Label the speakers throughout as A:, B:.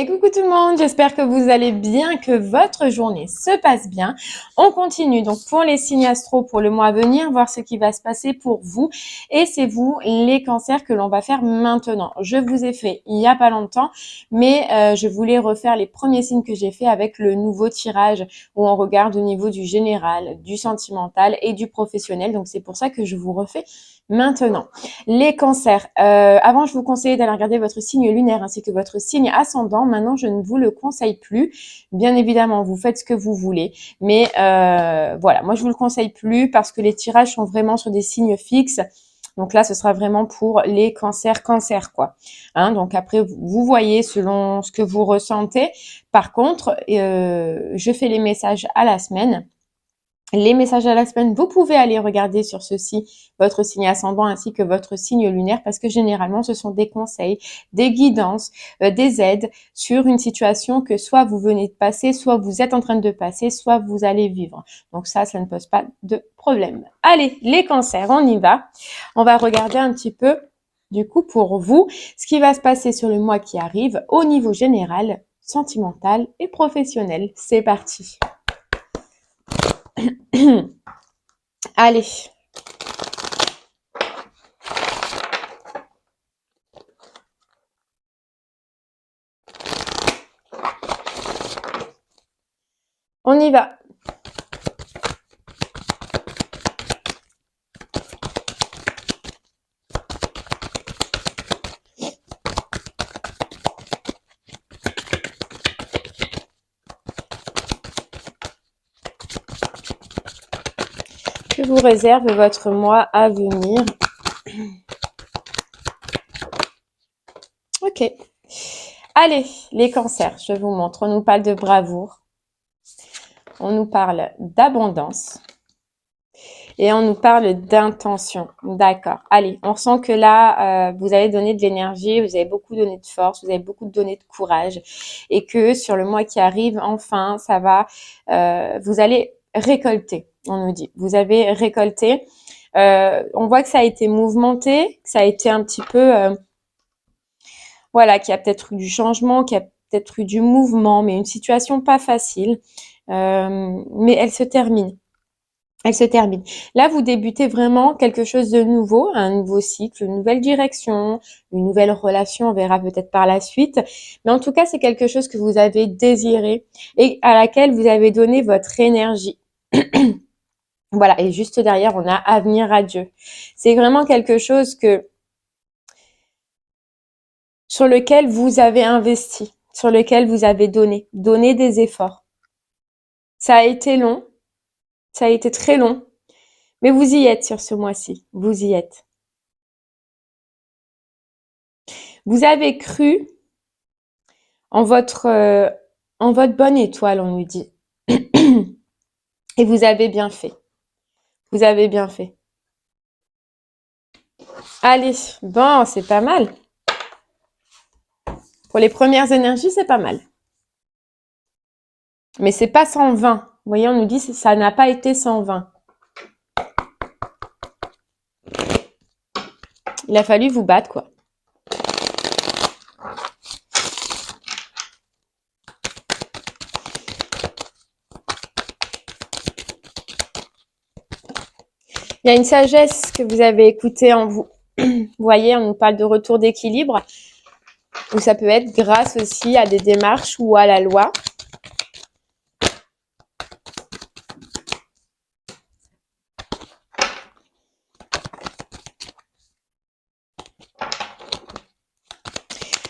A: Et coucou tout le monde, j'espère que vous allez bien, que votre journée se passe bien. On continue donc pour les signes astro pour le mois à venir, voir ce qui va se passer pour vous. Et c'est vous, les cancers, que l'on va faire maintenant. Je vous ai fait il n'y a pas longtemps, mais je voulais refaire les premiers signes que j'ai fait avec le nouveau tirage où on regarde au niveau du général, du sentimental et du professionnel. Donc c'est pour ça que je vous refais maintenant. Les cancers. Avant, je vous conseillais d'aller regarder votre signe lunaire ainsi que votre signe ascendant. Maintenant, je ne vous le conseille plus. Bien évidemment, vous faites ce que vous voulez. Mais voilà, moi, je vous le conseille plus parce que les tirages sont vraiment sur des signes fixes. Donc là, ce sera vraiment pour les cancers, quoi. Hein, donc après, vous voyez selon ce que vous ressentez. Par contre, je fais les messages à la semaine. Les messages à la semaine, vous pouvez aller regarder sur ceci votre signe ascendant ainsi que votre signe lunaire parce que généralement, ce sont des conseils, des guidances, des aides sur une situation que soit vous venez de passer, soit vous êtes en train de passer, soit vous allez vivre. Donc ça ne pose pas de problème. Allez, les cancers, on y va. On va regarder un petit peu, du coup, pour vous, ce qui va se passer sur le mois qui arrive au niveau général, sentimental et professionnel. C'est parti. Allez. On y va. Je vous réserve votre mois à venir. Ok. Allez, les cancers, je vous montre. On nous parle de bravoure. On nous parle d'abondance. Et on nous parle d'intention. D'accord. Allez, on ressent que là, vous avez donné de l'énergie, vous avez beaucoup donné de force, vous avez beaucoup donné de courage. Et que sur le mois qui arrive, enfin, ça va, vous allez récolter, on nous dit. Vous avez récolté. On voit que ça a été mouvementé, que ça a été un petit peu, voilà, qu'il y a peut-être eu du changement, qu'il y a peut-être eu du mouvement, mais une situation pas facile. Mais elle se termine. Elle se termine. Là, vous débutez vraiment quelque chose de nouveau, un nouveau cycle, une nouvelle direction, une nouvelle relation, on verra peut-être par la suite. Mais en tout cas, c'est quelque chose que vous avez désiré et à laquelle vous avez donné votre énergie. Voilà, et juste derrière, on a avenir à Dieu. C'est vraiment quelque chose sur lequel vous avez investi, sur lequel vous avez donné des efforts. Ça a été long, ça a été très long, mais vous y êtes sur ce mois-ci, vous y êtes. Vous avez cru en votre bonne étoile, on nous dit. Et vous avez bien fait. Vous avez bien fait. Allez, bon, c'est pas mal. Pour les premières énergies, c'est pas mal. Mais c'est pas 120. Vous voyez, on nous dit que ça n'a pas été 120. Il a fallu vous battre, quoi. Il y a une sagesse que vous avez écoutée en vous. Vous voyez, on nous parle de retour d'équilibre. Ou ça peut être grâce aussi à des démarches ou à la loi.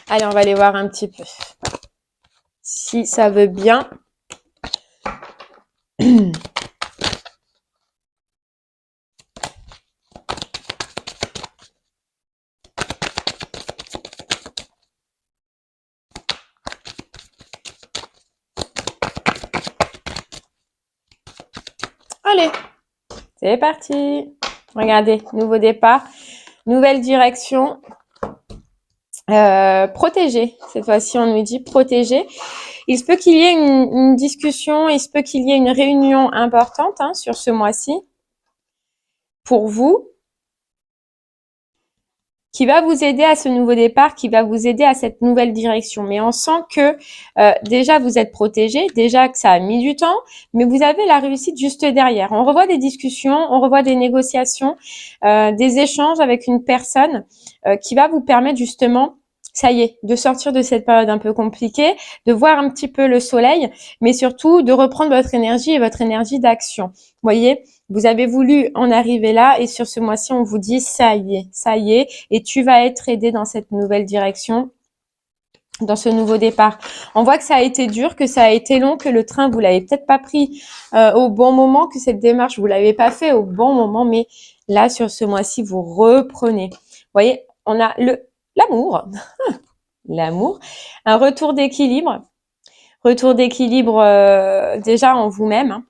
A: Allez, on va aller voir un petit peu. Si ça veut bien. Allez, c'est parti. Regardez, nouveau départ, nouvelle direction. Protéger. Cette fois-ci, on nous dit protéger. Il se peut qu'il y ait une discussion, il se peut qu'il y ait une réunion importante sur ce mois-ci pour vous qui va vous aider à ce nouveau départ, qui va vous aider à cette nouvelle direction. Mais on sent que déjà vous êtes protégé, déjà que ça a mis du temps, mais vous avez la réussite juste derrière. On revoit des discussions, on revoit des négociations, des échanges avec une personne qui va vous permettre justement, ça y est, de sortir de cette période un peu compliquée, de voir un petit peu le soleil, mais surtout de reprendre votre énergie et votre énergie d'action. Vous voyez, vous avez voulu en arriver là et sur ce mois-ci, on vous dit ça y est, et tu vas être aidé dans cette nouvelle direction, dans ce nouveau départ. On voit que ça a été dur, que ça a été long, que le train, vous l'avez peut-être pas pris au bon moment, que cette démarche, vous l'avez pas fait au bon moment, mais là, sur ce mois-ci, vous reprenez. Vous voyez, on a l'amour, l'amour, un retour d'équilibre déjà en vous-même, hein.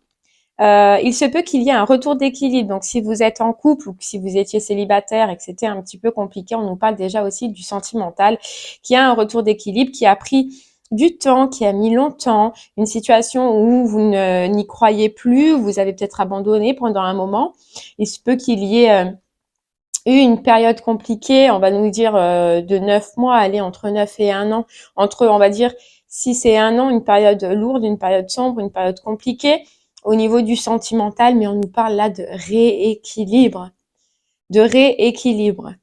A: Il se peut qu'il y ait un retour d'équilibre. Donc, si vous êtes en couple ou si vous étiez célibataire et que c'était un petit peu compliqué, on nous parle déjà aussi du sentimental, qui a un retour d'équilibre, qui a pris du temps, qui a mis longtemps, une situation où vous n'y croyez plus, où vous avez peut-être abandonné pendant un moment. Il se peut qu'il y ait eu une période compliquée, on va nous dire de 9 mois, aller entre 9 et 1 an, entre, on va dire, 6 et 1 an, une période lourde, une période sombre, une période compliquée au niveau du sentimental, mais on nous parle là de rééquilibre, de rééquilibre.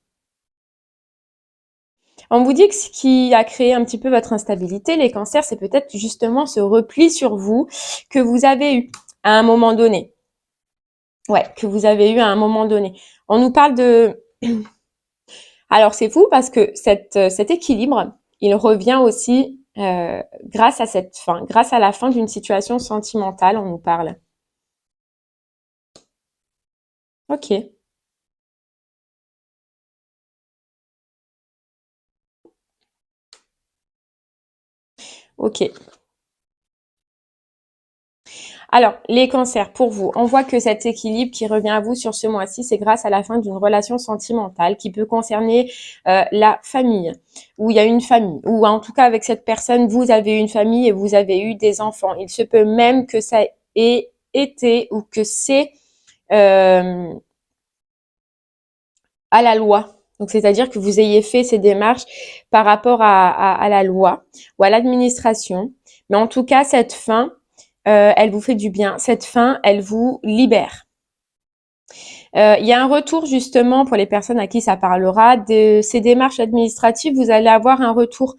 A: On vous dit que ce qui a créé un petit peu votre instabilité, les cancers, c'est peut-être justement ce repli sur vous que vous avez eu à un moment donné. Ouais, que vous avez eu à un moment donné. On nous parle de... Alors, c'est fou parce que cet équilibre, il revient aussi grâce à cette fin, grâce à la fin d'une situation sentimentale, on nous parle. Ok. Ok. Alors, les cancers, pour vous, on voit que cet équilibre qui revient à vous sur ce mois-ci, c'est grâce à la fin d'une relation sentimentale qui peut concerner la famille, où il y a une famille, ou en tout cas avec cette personne, vous avez une famille et vous avez eu des enfants. Il se peut même que ça ait été ou que c'est euh, à la loi. Donc, c'est-à-dire que vous ayez fait ces démarches par rapport à la loi ou à l'administration. Mais en tout cas, cette fin, elle vous fait du bien. Cette fin, elle vous libère. Il y a un retour justement pour les personnes à qui ça parlera de ces démarches administratives. Vous allez avoir un retour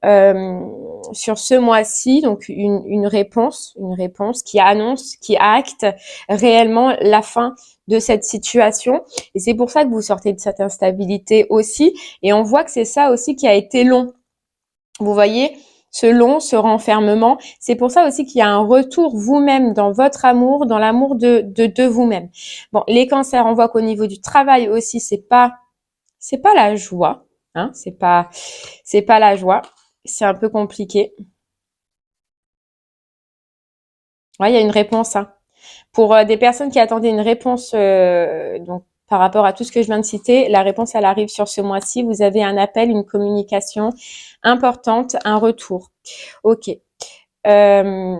A: euh, sur ce mois-ci, donc une réponse qui annonce, qui acte réellement la fin de cette situation. Et c'est pour ça que vous sortez de cette instabilité aussi. Et on voit que c'est ça aussi qui a été long. Vous voyez, ce renfermement, c'est pour ça aussi qu'il y a un retour vous-même dans votre amour, dans l'amour de vous-même. Bon, les cancers, on voit qu'au niveau du travail aussi, c'est pas la joie, hein, c'est pas la joie, c'est un peu compliqué. Ouais, il y a une réponse, hein. Pour des personnes qui attendaient une réponse, donc par rapport à tout ce que je viens de citer, la réponse, elle arrive sur ce mois-ci. Vous avez un appel, une communication importante, un retour. Ok. Euh,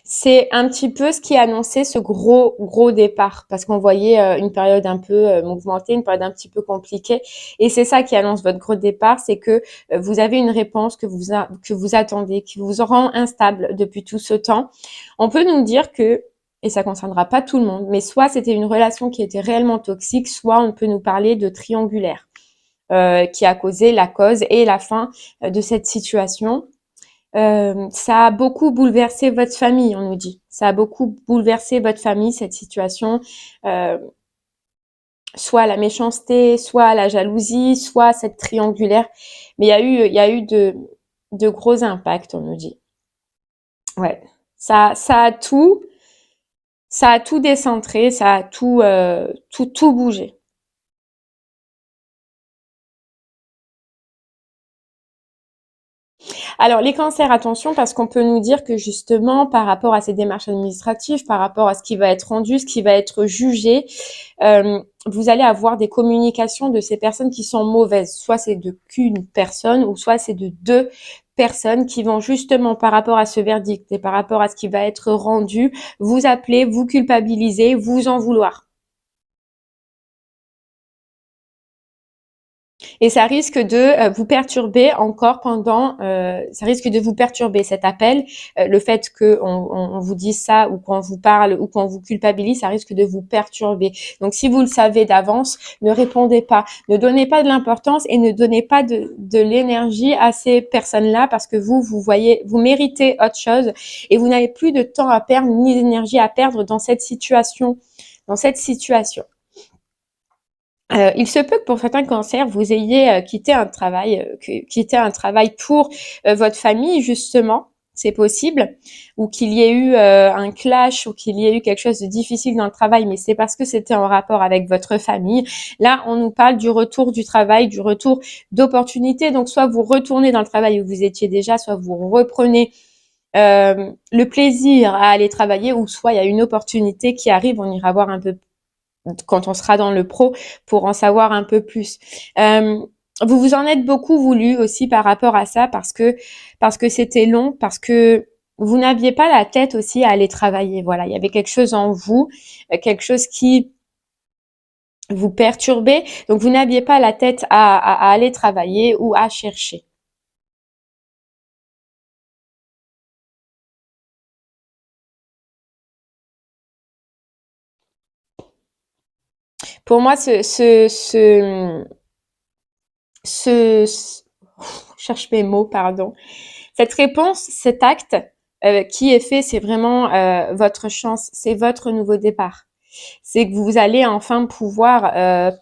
A: c'est un petit peu ce qui annonçait ce gros départ, parce qu'on voyait une période un peu mouvementée, une période un petit peu compliquée, et c'est ça qui annonce votre gros départ, c'est que vous avez une réponse que vous attendez, qui vous rend instable depuis tout ce temps. On peut nous dire que, et ça concernera pas tout le monde, mais soit c'était une relation qui était réellement toxique, soit on peut nous parler de triangulaire, qui a causé la cause et la fin de cette situation. Ça a beaucoup bouleversé votre famille, on nous dit. Ça a beaucoup bouleversé votre famille, cette situation. Euh, soit la méchanceté, soit la jalousie, soit cette triangulaire. Mais il y a eu de gros impacts, on nous dit. Ouais. Ça a tout décentré, ça a tout bougé. Alors, les cancers, attention, parce qu'on peut nous dire que justement, par rapport à ces démarches administratives, par rapport à ce qui va être rendu, ce qui va être jugé, vous allez avoir des communications de ces personnes qui sont mauvaises. Soit c'est de qu'une personne, ou soit c'est de deux personnes qui vont justement, par rapport à ce verdict et par rapport à ce qui va être rendu, vous appeler, vous culpabiliser, vous en vouloir. Et ça risque de vous perturber encore pendant, ça risque de vous perturber cet appel, le fait que on vous dise ça ou qu'on vous parle ou qu'on vous culpabilise, ça risque de vous perturber. Donc si vous le savez d'avance, ne répondez pas, ne donnez pas de l'importance et ne donnez pas de l'énergie à ces personnes-là parce que vous voyez, vous méritez autre chose et vous n'avez plus de temps à perdre ni d'énergie à perdre dans cette situation, dans cette situation. Il se peut que pour certains cancers, vous ayez quitté un travail pour votre famille justement, c'est possible, ou qu'il y ait eu un clash, ou qu'il y ait eu quelque chose de difficile dans le travail, mais c'est parce que c'était en rapport avec votre famille. Là, on nous parle du retour du travail, du retour d'opportunités. Donc, soit vous retournez dans le travail où vous étiez déjà, soit vous reprenez le plaisir à aller travailler, ou soit il y a une opportunité qui arrive. On ira voir un peu quand on sera dans le pro pour en savoir un peu plus. Vous vous en êtes beaucoup voulu aussi par rapport à ça parce que c'était long, parce que vous n'aviez pas la tête aussi à aller travailler. Voilà, il y avait quelque chose en vous, quelque chose qui vous perturbait, donc vous n'aviez pas la tête à aller travailler ou à chercher. Pour moi, je cherche mes mots, pardon. Cette réponse, cet acte qui est fait, c'est vraiment votre chance, c'est votre nouveau départ. C'est que vous allez enfin pouvoir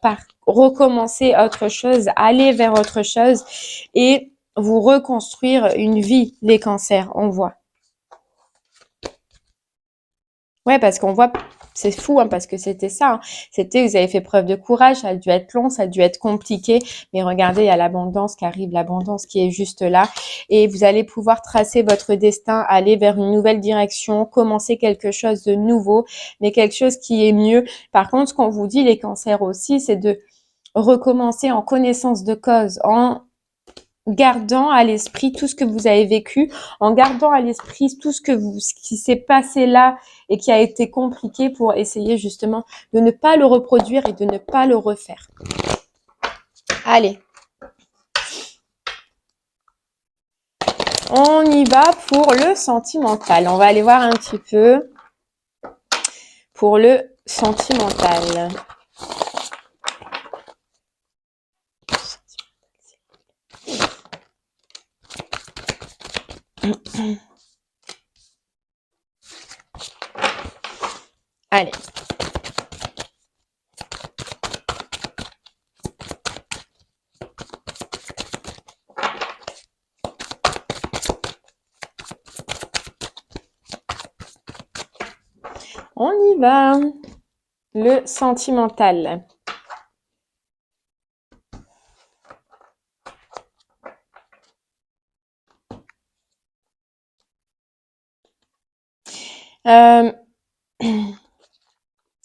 A: recommencer autre chose, aller vers autre chose et vous reconstruire une vie, les cancers, on voit. Ouais, parce qu'on voit, c'est fou, hein, parce que c'était ça. Hein. C'était, vous avez fait preuve de courage, ça a dû être long, ça a dû être compliqué, mais regardez, il y a l'abondance qui arrive, l'abondance qui est juste là, et vous allez pouvoir tracer votre destin, aller vers une nouvelle direction, commencer quelque chose de nouveau, mais quelque chose qui est mieux. Par contre, ce qu'on vous dit, les cancers aussi, c'est de recommencer en connaissance de cause, en gardant à l'esprit tout ce que vous avez vécu, en gardant à l'esprit tout ce qui s'est passé là et qui a été compliqué pour essayer justement de ne pas le reproduire et de ne pas le refaire. Allez. On y va pour le sentimental. On va aller voir un petit peu pour le sentimental. Allez. On y va. Le sentimental.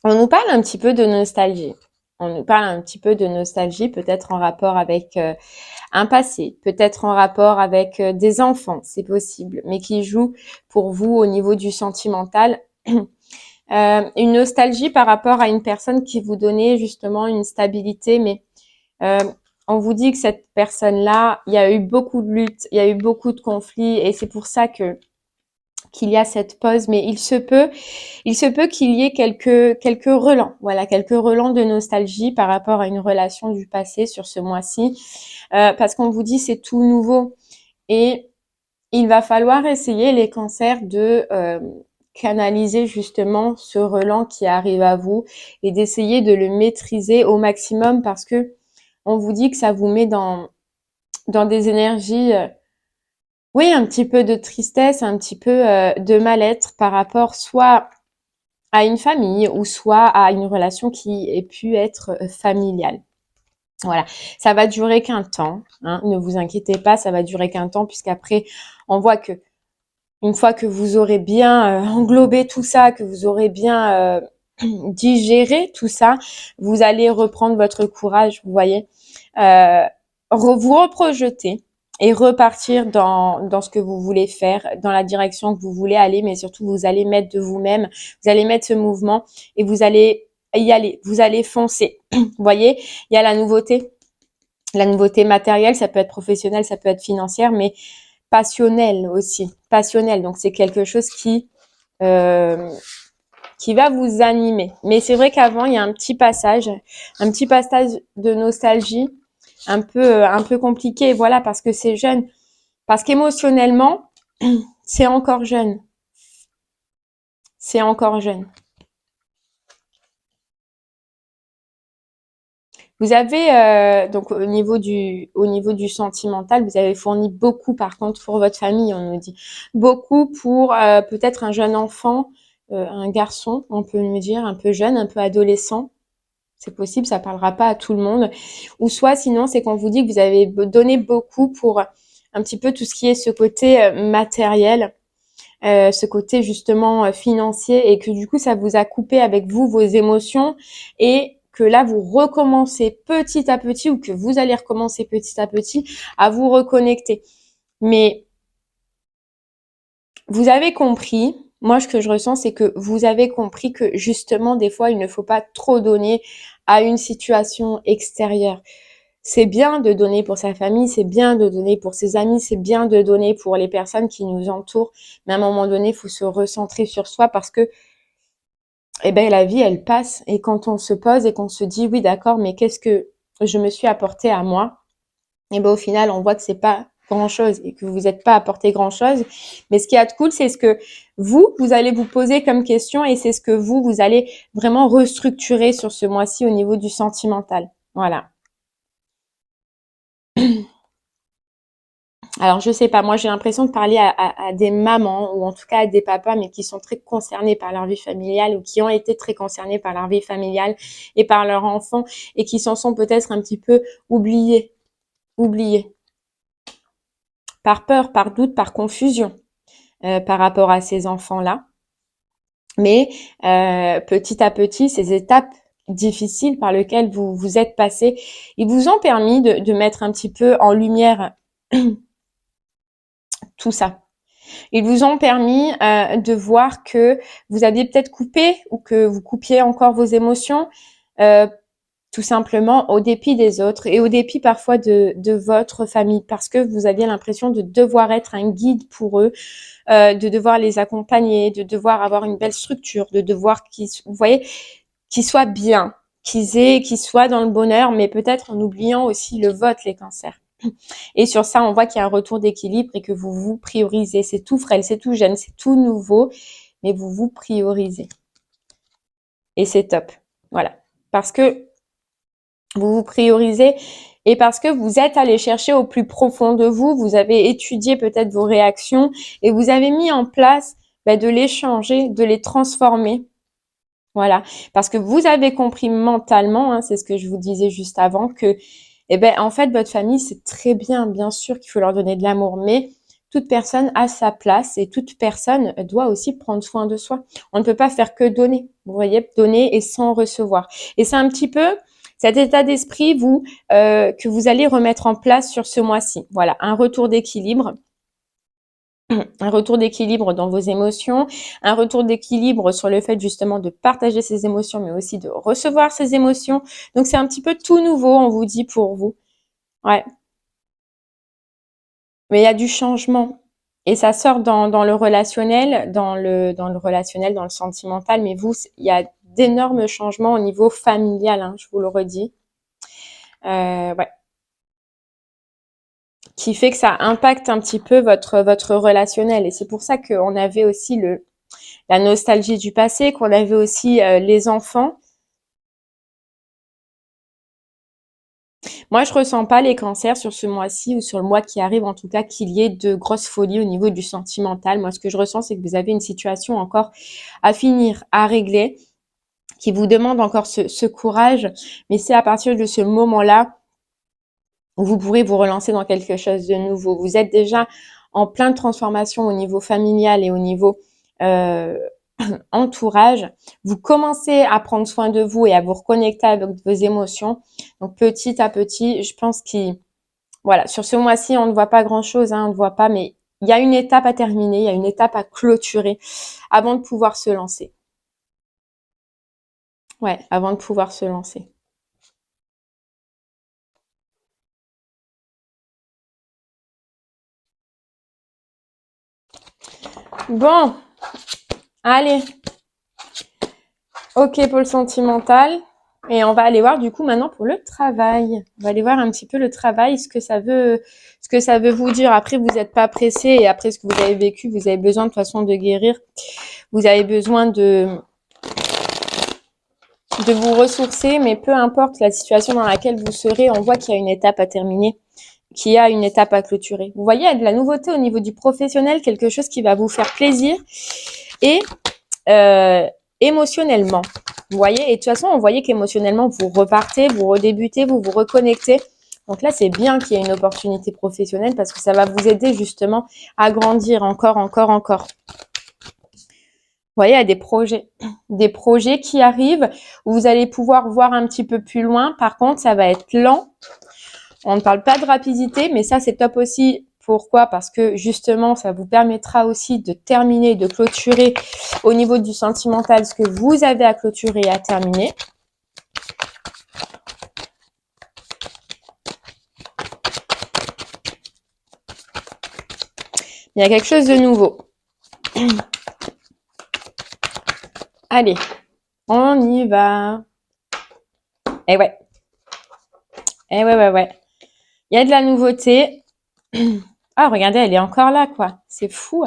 A: On nous parle un petit peu de nostalgie. On nous parle un petit peu de nostalgie, peut-être en rapport avec un passé, peut-être en rapport avec des enfants, c'est possible, mais qui jouent pour vous au niveau du sentimental. Une nostalgie par rapport à une personne qui vous donnait justement une stabilité, mais euh, on vous dit que cette personne-là, il y a eu beaucoup de luttes, il y a eu beaucoup de conflits, et c'est pour ça qu'il y a cette pause, mais il se peut qu'il y ait quelques relents, voilà, quelques relents de nostalgie par rapport à une relation du passé sur ce mois-ci, parce qu'on vous dit c'est tout nouveau et il va falloir essayer les cancers de canaliser justement ce relent qui arrive à vous et d'essayer de le maîtriser au maximum parce que on vous dit que ça vous met dans des énergies oui, un petit peu de tristesse, un petit peu de mal-être par rapport soit à une famille ou soit à une relation qui ait pu être familiale. Voilà, ça va durer qu'un temps, hein, ne vous inquiétez pas, ça va durer qu'un temps puisqu'après on voit que une fois que vous aurez bien englobé tout ça, que vous aurez bien digéré tout ça, vous allez reprendre votre courage, vous voyez, vous reprojeter et repartir dans ce que vous voulez faire, dans la direction que vous voulez aller, mais surtout vous allez mettre de vous-même, vous allez mettre ce mouvement et vous allez y aller, vous allez foncer. Vous voyez, il y a la nouveauté. La nouveauté matérielle, ça peut être professionnel, ça peut être financière, mais passionnelle aussi. Passionnelle. Donc, c'est quelque chose euh, qui va vous animer. Mais c'est vrai qu'avant, il y a un petit passage de nostalgie, un peu compliqué. Voilà, parce que c'est jeune. Parce qu'émotionnellement, c'est encore jeune. C'est encore jeune. Vous avez donc au niveau du sentimental, vous avez fourni beaucoup par contre pour votre famille, on nous dit beaucoup pour peut-être un jeune enfant, un garçon, on peut nous dire un peu jeune, un peu adolescent. C'est possible, ça parlera pas à tout le monde. Ou soit sinon, c'est qu'on vous dit que vous avez donné beaucoup pour un petit peu tout ce qui est ce côté matériel, ce côté justement financier et que du coup, ça vous a coupé avec vous vos émotions et que là, vous recommencez petit à petit ou que vous allez recommencer petit à petit à vous reconnecter. Mais vous avez compris, moi, ce que je ressens, c'est que vous avez compris que justement, des fois, il ne faut pas trop donner à une situation extérieure. C'est bien de donner pour sa famille, c'est bien de donner pour ses amis, c'est bien de donner pour les personnes qui nous entourent. Mais à un moment donné, il faut se recentrer sur soi parce que, eh ben, la vie, elle passe. Et quand on se pose et qu'on se dit, oui, d'accord, mais qu'est-ce que je me suis apporté à moi? Et ben, au final, on voit que c'est pas grand-chose et que vous n'êtes pas apporté grand-chose. Mais ce qui est de cool, c'est ce que vous allez vous poser comme question et c'est ce que vous allez vraiment restructurer sur ce mois-ci au niveau du sentimental. Voilà. Alors, je sais pas, moi j'ai l'impression de parler à des mamans ou en tout cas à des papas, mais qui sont très concernés par leur vie familiale ou qui ont été très concernés par leur vie familiale et par leur enfant et qui s'en sont peut-être un petit peu oubliés, par peur, par doute, par confusion par rapport à ces enfants-là. Mais petit à petit, ces étapes difficiles par lesquelles vous êtes passés, ils vous ont permis de mettre un petit peu en lumière tout ça. Ils vous ont permis de voir que vous aviez peut-être coupé ou que vous coupiez encore vos émotions, euh, tout simplement au dépit des autres et au dépit parfois de votre famille, parce que vous aviez l'impression de devoir être un guide pour eux, de devoir les accompagner, de devoir avoir une belle structure, de devoir vous voyez, qu'ils soient bien, qu'ils soient dans le bonheur, mais peut-être en oubliant aussi le vôtre, les cancers. Et sur ça, on voit qu'il y a un retour d'équilibre et que vous vous priorisez. C'est tout frêle, c'est tout jeune, c'est tout nouveau, mais vous vous priorisez. Et c'est top. Voilà. Parce que vous vous priorisez et parce que vous êtes allé chercher au plus profond de vous, vous avez étudié peut-être vos réactions et vous avez mis en place de les changer, de les transformer. Voilà. Parce que vous avez compris mentalement, hein, c'est ce que je vous disais juste avant, que en fait, votre famille, c'est très bien sûr qu'il faut leur donner de l'amour, mais toute personne a sa place et toute personne doit aussi prendre soin de soi. On ne peut pas faire que donner, vous voyez, donner et sans recevoir. Et c'est un petit peu cet état d'esprit, que vous allez remettre en place sur ce mois-ci. Voilà, un retour d'équilibre. Un retour d'équilibre dans vos émotions, un retour d'équilibre sur le fait justement de partager ses émotions, mais aussi de recevoir ses émotions. Donc c'est un petit peu tout nouveau, on vous dit pour vous. Ouais. Mais il y a du changement. Et ça sort dans le relationnel, dans le relationnel, dans le sentimental. Mais vous, il y a d'énormes changements au niveau familial, hein, je vous le redis. Ouais. Qui fait que ça impacte un petit peu votre relationnel. Et c'est pour ça qu'on avait aussi la nostalgie du passé, qu'on avait aussi les enfants. Moi, je ressens pas les cancers sur ce mois-ci ou sur le mois qui arrive, en tout cas, qu'il y ait de grosses folies au niveau du sentimental. Moi, ce que je ressens, c'est que vous avez une situation encore à finir, à régler, qui vous demande encore ce courage. Mais c'est à partir de ce moment-là où vous pourrez vous relancer dans quelque chose de nouveau. Vous êtes déjà en plein de transformation au niveau familial et au niveau euh, entourage, vous commencez à prendre soin de vous et à vous reconnecter avec vos émotions. Donc petit à petit, je pense qu'il voilà, sur ce mois-ci, on ne voit pas grand-chose, hein, on ne voit pas, mais il y a une étape à terminer, il y a une étape à clôturer avant de pouvoir se lancer. Ouais, avant de pouvoir se lancer. Bon, allez. Ok pour le sentimental. Et on va aller voir du coup maintenant pour le travail. On va aller voir un petit peu le travail, ce que ça veut vous dire. Après, vous n'êtes pas pressé et après ce que vous avez vécu, vous avez besoin de toute façon de guérir. Vous avez besoin de vous ressourcer, mais peu importe la situation dans laquelle vous serez, on voit qu'il y a une étape à terminer, qu'il y a une étape à clôturer. Vous voyez, il y a de la nouveauté au niveau du professionnel, quelque chose qui va vous faire plaisir et émotionnellement. Vous voyez, et de toute façon, on voyait qu'émotionnellement, vous repartez, vous redébutez, vous vous reconnectez. Donc là, c'est bien qu'il y ait une opportunité professionnelle parce que ça va vous aider justement à grandir encore, encore, encore. Vous voyez, il y a des projets qui arrivent où vous allez pouvoir voir un petit peu plus loin. Par contre, ça va être lent. On ne parle pas de rapidité, mais ça, c'est top aussi. Pourquoi? Parce que justement, ça vous permettra aussi de terminer, de clôturer au niveau du sentimental ce que vous avez à clôturer et à terminer. Il y a quelque chose de nouveau. Allez, on y va. Eh ouais. Eh ouais. Il y a de la nouveauté. Ah, regardez, elle est encore là, quoi. C'est fou.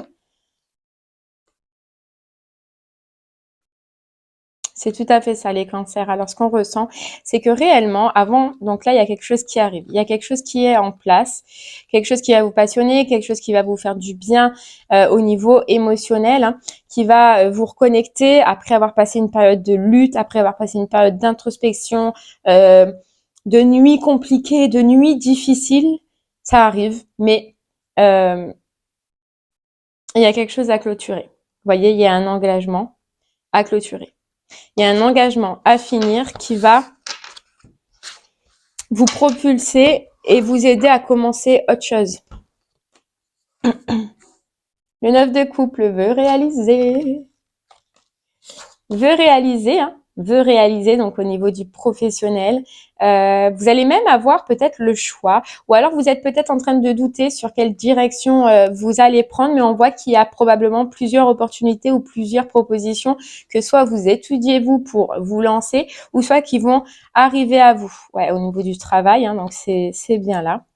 A: C'est tout à fait ça, les cancers. Alors, ce qu'on ressent, c'est que réellement, avant, donc là, il y a quelque chose qui arrive. Il y a quelque chose qui est en place, quelque chose qui va vous passionner, quelque chose qui va vous faire du bien au niveau émotionnel, hein, qui va vous reconnecter après avoir passé une période de lutte, après avoir passé une période d'introspection, de nuits compliquées, de nuits difficiles. Ça arrive, mais il y a quelque chose à clôturer. Vous voyez, il y a un engagement à clôturer. Il y a un engagement à finir qui va vous propulser et vous aider à commencer autre chose. Le 9 de couple veut réaliser. Veut réaliser donc au niveau du professionnel. Vous allez même avoir peut-être le choix ou alors vous êtes peut-être en train de douter sur quelle direction vous allez prendre, mais on voit qu'il y a probablement plusieurs opportunités ou plusieurs propositions que soit vous étudiez vous pour vous lancer ou soit qui vont arriver à vous. Ouais, au niveau du travail, hein, donc c'est bien là.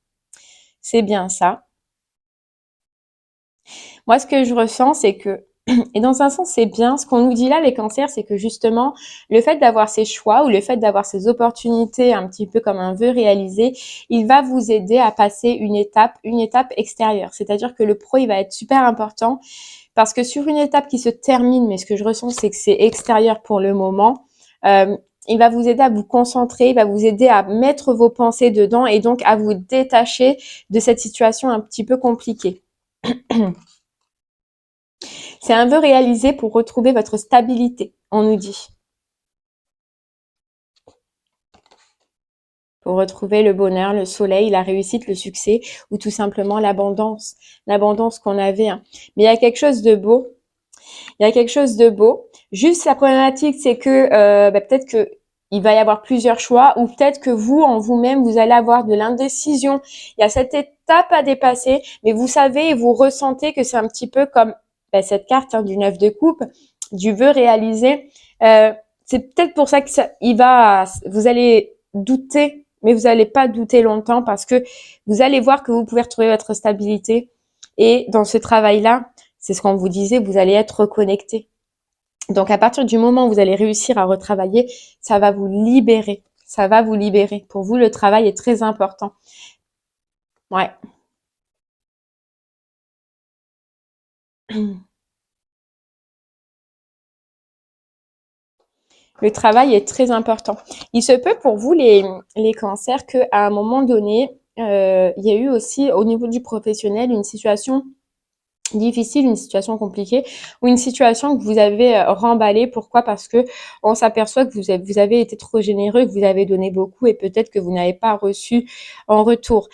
A: C'est bien ça. Moi, ce que je ressens, c'est que, et dans un sens, c'est bien, ce qu'on nous dit là, les cancers, c'est que justement, le fait d'avoir ces choix ou le fait d'avoir ces opportunités un petit peu comme un vœu réalisé, il va vous aider à passer une étape extérieure. C'est-à-dire que le pro, il va être super important parce que sur une étape qui se termine, mais ce que je ressens, c'est que c'est extérieur pour le moment, il va vous aider à vous concentrer, il va vous aider à mettre vos pensées dedans et donc à vous détacher de cette situation un petit peu compliquée. C'est un vœu réalisé pour retrouver votre stabilité, on nous dit. Pour retrouver le bonheur, le soleil, la réussite, le succès ou tout simplement l'abondance. L'abondance qu'on avait. Hein. Mais il y a quelque chose de beau. Il y a quelque chose de beau. Juste la problématique, c'est que peut-être que il va y avoir plusieurs choix ou peut-être que vous, en vous-même, vous allez avoir de l'indécision. Il y a cette étape à dépasser, mais vous savez et vous ressentez que c'est un petit peu comme cette carte du 9 de coupe, du vœu réalisé. C'est peut-être pour ça que vous allez douter, mais vous n'allez pas douter longtemps parce que vous allez voir que vous pouvez retrouver votre stabilité. Et dans ce travail-là, c'est ce qu'on vous disait, vous allez être reconnecté. Donc, à partir du moment où vous allez réussir à retravailler, ça va vous libérer. Ça va vous libérer. Pour vous, le travail est très important. Ouais. Le travail est très important. Il se peut pour vous, les cancers, qu'à un moment donné, il y a eu aussi, au niveau du professionnel, une situation difficile, une situation compliquée ou une situation que vous avez remballée. Pourquoi? Parce que on s'aperçoit que vous avez été trop généreux, que vous avez donné beaucoup et peut-être que vous n'avez pas reçu en retour.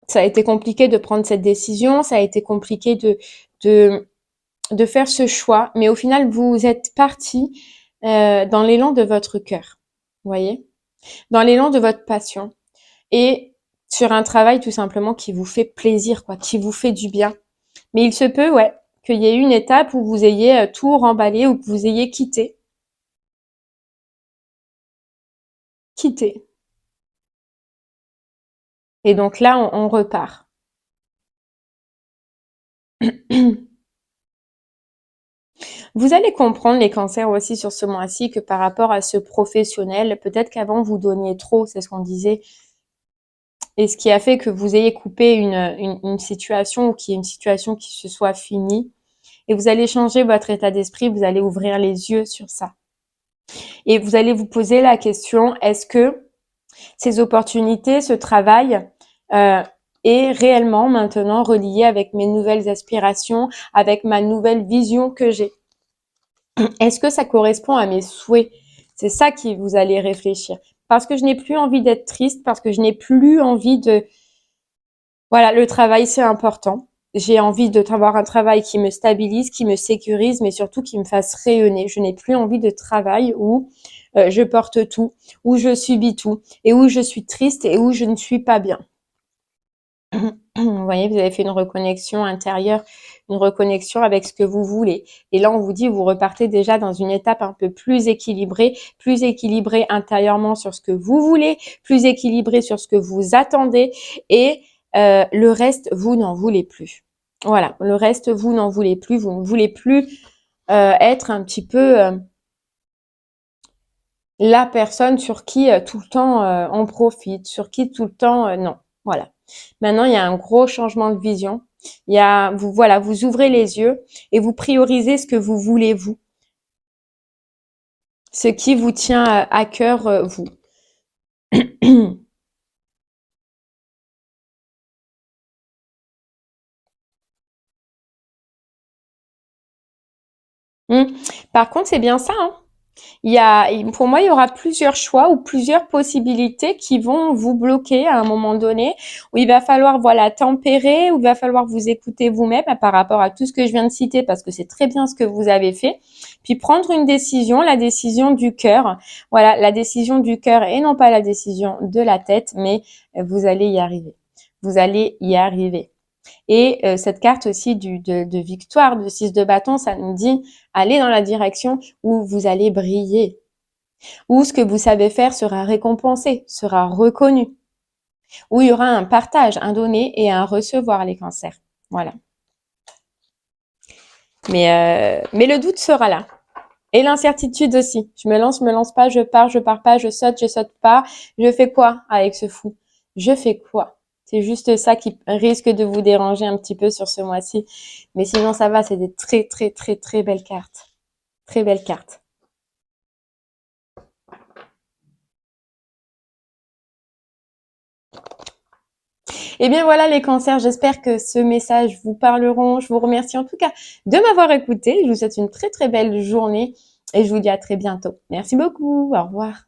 A: Ça a été compliqué de prendre cette décision, ça a été compliqué de, de faire ce choix, mais au final, vous êtes parti dans l'élan de votre cœur, vous voyez, dans l'élan de votre passion et sur un travail tout simplement qui vous fait plaisir, quoi, qui vous fait du bien. Mais il se peut, ouais, qu'il y ait une étape où vous ayez tout remballé ou que vous ayez quitté. Quitté. Et donc là, on repart. Vous allez comprendre les cancers aussi sur ce mois-ci que par rapport à ce professionnel, peut-être qu'avant vous donniez trop, c'est ce qu'on disait, et ce qui a fait que vous ayez coupé une situation ou qu'il y ait une situation qui se soit finie. Et vous allez changer votre état d'esprit, vous allez ouvrir les yeux sur ça. Et vous allez vous poser la question, est-ce que ces opportunités, ce travail est réellement maintenant relié avec mes nouvelles aspirations, avec ma nouvelle vision que j'ai? Est-ce que ça correspond à mes souhaits? C'est ça qui vous allez réfléchir. Parce que je n'ai plus envie d'être triste, parce que je n'ai plus envie de... Voilà, le travail, c'est important. J'ai envie d'avoir un travail qui me stabilise, qui me sécurise, mais surtout qui me fasse rayonner. Je n'ai plus envie de travail où je porte tout, où je subis tout, et où je suis triste et où je ne suis pas bien. Vous voyez, vous avez fait une reconnexion intérieure, une reconnexion avec ce que vous voulez. Et là, on vous dit, vous repartez déjà dans une étape un peu plus équilibrée intérieurement sur ce que vous voulez, plus équilibrée sur ce que vous attendez, et le reste, vous n'en voulez plus. Voilà, le reste, vous n'en voulez plus. Vous ne voulez plus être un petit peu la personne sur qui tout le temps on profite, sur qui tout le temps non. Voilà. Maintenant, il y a un gros changement de vision. Il y a vous ouvrez les yeux et vous priorisez ce que vous voulez vous, ce qui vous tient à cœur vous. Par contre, c'est bien ça, hein. Pour moi, il y aura plusieurs choix ou plusieurs possibilités qui vont vous bloquer à un moment donné, où il va falloir, voilà, tempérer, où il va falloir vous écouter vous-même par rapport à tout ce que je viens de citer, parce que c'est très bien ce que vous avez fait. Puis prendre une décision, la décision du cœur. Voilà, la décision du cœur et non pas la décision de la tête, mais vous allez y arriver. Vous allez y arriver. Et cette carte aussi de victoire, de 6 de bâton, ça nous dit allez dans la direction où vous allez briller, où ce que vous savez faire sera récompensé, sera reconnu, où il y aura un partage, un donner et un recevoir les cancers. Voilà. Mais le doute sera là. Et l'incertitude aussi. Je me lance pas, je pars pas, je saute pas. Je fais quoi avec ce fou? Je fais quoi? C'est juste ça qui risque de vous déranger un petit peu sur ce mois-ci. Mais sinon, ça va, c'est des très, très, très, très belles cartes. Très belles cartes. Eh bien voilà les cancers, j'espère que ce message vous parleront. Je vous remercie en tout cas de m'avoir écouté. Je vous souhaite une très, très belle journée et je vous dis à très bientôt. Merci beaucoup. Au revoir.